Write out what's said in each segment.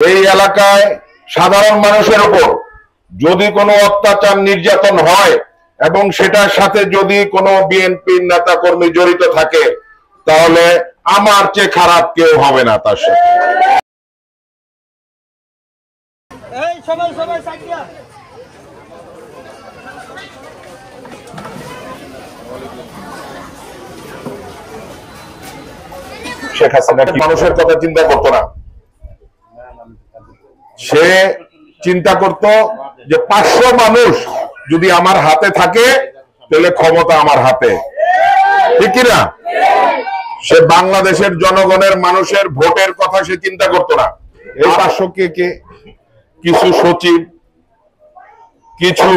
এই এলাকায় সাধারণ মানুষের উপর যদি কোনো অত্যাচার নির্যাতন হয় এবং সেটার সাথে যদি কোনো বিএনপির নেতা কর্মী জড়িত থাকে তাহলে আমার চেয়ে খারাপ কেউ হবে না তার সাথে। শেখ হাসিনা মানুষের কথা চিন্তা করতো না, সে চিন্তা করত যে 500 মানুষ যদি আমার হাতে থাকে তাহলে ক্ষমতা আমার হাতে, ঠিক কিনা? সে বাংলাদেশের জনগণের মানুষের ভোটের কথা সে চিন্তা করতো না। এই 500 কে কিছু সচিব, কিছু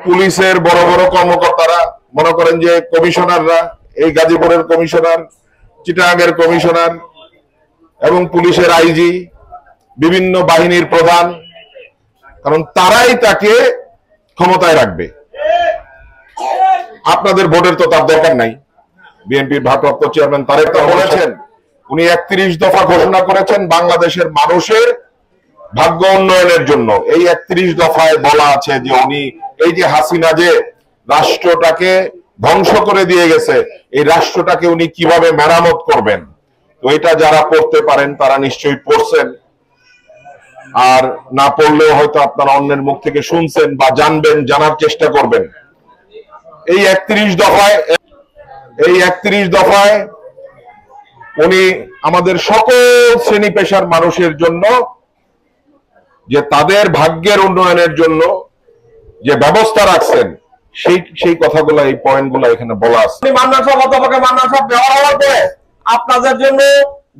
পুলিশের বড় বড় কর্মকর্তারা, মনে করেন যে কমিশনাররা, এই গাজীপুরের কমিশনার, চিটাগাংয়ের কমিশনার এবং পুলিশের আইজি, বিভিন্ন বাহিনীর প্রধান, কারণ তারাই তাকে ক্ষমতায় রাখবে। আপনাদের ভোটের তো তার দরকার নাই। বিএনপির ভারপ্রাপ্ত চেয়ারম্যান তারেক বলেছেন, উনি 31 দফা ঘোষণা করেছেন বাংলাদেশের মানুষের ভাগ্য উন্নয়নের জন্য। এই 31 দফায় বলা আছে যে উনি এই যে হাসিনা যে রাষ্ট্রটাকে ধ্বংস করে দিয়ে গেছে, এই রাষ্ট্রটাকে উনি কিভাবে মেরামত করবেন। তো এটা যারা পড়তে পারেন তারা নিশ্চয়ই পড়ছেন, আর না পড়লেও হয়তো আপনারা অন্যের মুখ থেকে শুনছেন বা জানবেন, জানার চেষ্টা করবেন। এই 31 দফায় উনি আমাদের সকল শ্রেণী পেশার মানুষের জন্য যে তাদের ভাগ্যের উন্নয়নের জন্য যে ব্যবস্থা রাখছেন সেই কথাগুলো, এই পয়েন্টগুলো এখানে বলা আছে। মান্নান সাহেব অধ্যাপকের মান্নান সাহেব ব্যবহার হওয়ার পরে আপনাদের জন্য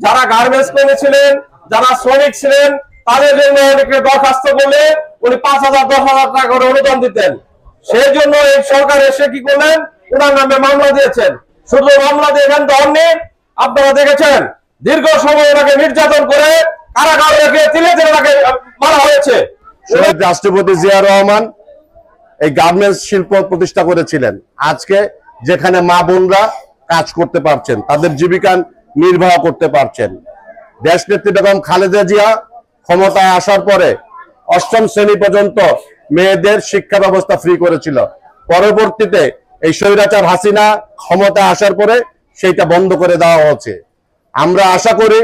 যারা গার্মেন্টস কর্মী ছিলেন, যারা শ্রমিক ছিলেন, তাদের জন্য অনেকে দরখাস্ত করলে উনি 5,000 10,000 টাকা করে অনুদান দিতেন। সেই জন্য এই সরকার এসে কি করলেন, ওনার নামে মামলা দিয়েছেন। শুধু মামলা দিয়েছেন তো অনেক, আপনারা দেখেছেন দীর্ঘ সময় ওনাকে নির্যাতন করে কারাগারে রেখে তিলে তিলে ওনাকে মারা হয়েছে। রাষ্ট্রপতি জিয়া রহমান এই গার্মেন্টস শিল্প প্রতিষ্ঠা করেছিলেন। আজকে যেখানে মা বোনরা কাজ করতে পারছেন, তাদের জীবিকা নির্বাহ করতে পারছেন। দেশনেত্রী বেগম খালেদা জিয়া ক্ষমতায় আসার পরে 8ম শ্রেণী পর্যন্ত মেয়েদের শিক্ষা ব্যবস্থা ফ্রি করেছিল। পরবর্তীতে এই স্বৈরাচার হাসিনা ক্ষমতায় আসার পরে সেইটা বন্ধ করে দেওয়া হচ্ছে। আমরা আশা করি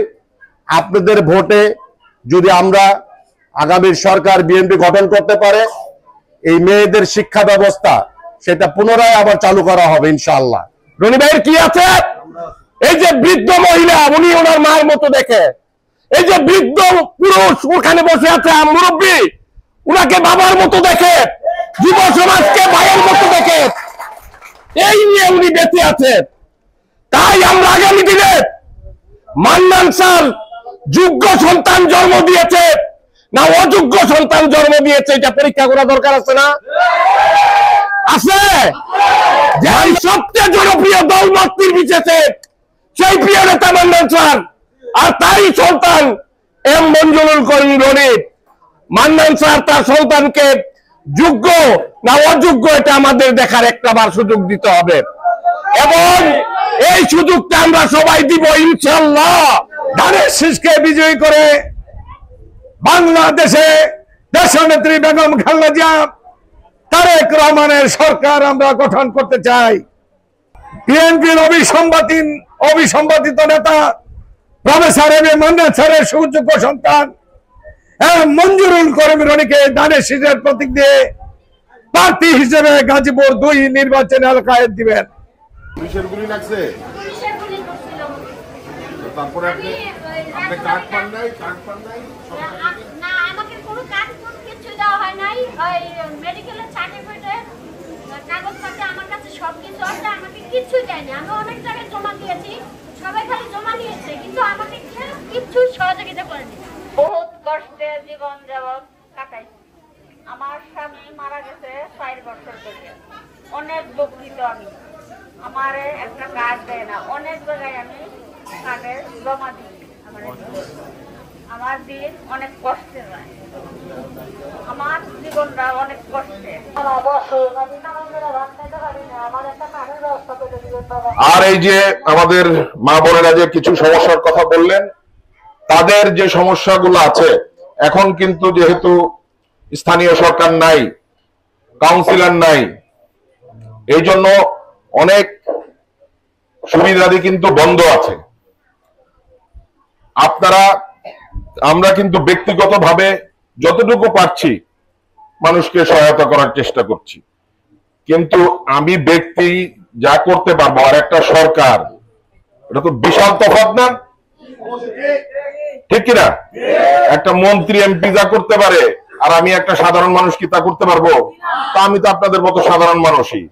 আপনাদের ভোটে যদি আমরা আগামী সরকার বিএনপি গঠন করতে পারে, এই মেয়েদের শিক্ষা ব্যবস্থা সেটা পুনরায় আবার চালু করা হবে ইনশাআল্লাহ। রনি ভাইয়ের কি আছে, এই যে বৃদ্ধ মহিলা উনি ওনার মায়ের মতো দেখে, এই যে বৃদ্ধ পুরুষ ওখানে বসে আছে মুরব্বী, উনাকে বাবার মতো দেখে, যুব সমাজকে ভাইয়ের মতো দেখে, এই নিয়ে উনি বেঁচে আছে। তাই আমরা আগামী দিনে মান্নান স্যার যোগ্য সন্তান জন্ম দিয়েছে না অযোগ্য সন্তান জন্ম দিয়েছে, এটা পরীক্ষা করা দরকার আছে না? আছে। যে সবচেয়ে জনপ্রিয় দল মত নির্বিশেষে সেই প্রিয় নেতা মান্নান স্যার, আর তারই সন্তান এম মঞ্জুরুল করিম রনি। মান্নান স্যার তার সন্তানকে যোগ্য না অযোগ্য এটা আমাদের দেখার একটাবার সুযোগ দিতে হবে, এবং এই সুযোগটা আমরা সবাই দিব ইনশাআল্লাহ। ধানের শীষকে বিজয়ী করে বাংলাদেশে দেশনেত্রী বেগম খালেদা জিয়া তারেক রহমানের সরকার আমরা গঠন করতে চাই। বিএনপির অবিসংবাদিত নেতা প্রফেসর এম এ মান্নান স্যারের সুযোগ্য সন্তান মঞ্জুরুল করিম রনিকে ধানের শীষের প্রতীক দিয়ে প্রার্থী হিসেবে গাজীপুর 2 নির্বাচন এলাকায় দিবেন। পুলিশের গুলি লাগছে, তারপরে আপনি কার্ড পান নাই? না, আমাকে কোনো কার্ড কিছু দেওয়া হয় নাই। ওই মেডিকেলের সার্টিফিকেট, কাগজপত্র আমার কাছে সবকিছু আছে, আমাকে কিছু দেয়নি। আমি অনেক জায়গায় জমা দিয়েছি, সবাই খালি জমা দিয়েছে, কিন্তু আমাকে কিছু সহযোগিতা করেনি। বহুত কষ্টে জীবন যাপন কাটাইছি। আমার স্বামী মারা গেছে 6 বছর ধরে। অনেক দুঃখিত আমি। আমার একটা কার্ড দেয় না, অনেক জায়গায় আমি কার্ডে জমা দিই। আমার দিন অনেক কষ্টে যায়, আমার জীবনটা অনেক কষ্টে। আর এই যে আমাদের মা বোনেরা যে কিছু সমস্যার কথা বললেন, তাদের যে সমস্যাগুলো আছে, এখন কিন্তু যেহেতু স্থানীয় সরকার নাই, কাউন্সিলর নাই, এই জন্য অনেক সুবিধাদি কিন্তু বন্ধ আছে। আমরা কিন্তু ব্যক্তিগতভাবে যতটুকু পারছি মানুষকে সহায়তা করার চেষ্টা করছি, কিন্তু আমি ব্যক্তি যা করতে পারবো আর একটা সরকার, এটা তো বিশাল তফাৎ না? ঠিক কিনা? একটা মন্ত্রী এমপি যা করতে পারে আর আমি একটা সাধারণ মানুষ কি তা করতে পারবো? তা আমি তো আপনাদের মতো সাধারণ মানুষই।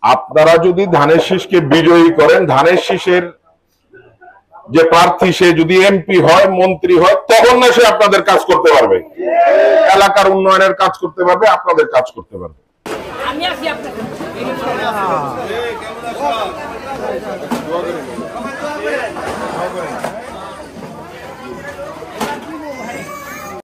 আপনারা যদি ধানের শীষকে বিজয়ী করেন, ধানের শীষের যে প্রার্থী সে যদি এমপি হয়, মন্ত্রী হয়, তখন না সে আপনাদের কাজ করতে পারবে, এলাকার উন্নয়নের কাজ করতে পারবে, আপনাদের কাজ করতে পারবে। আমি আছি আপনার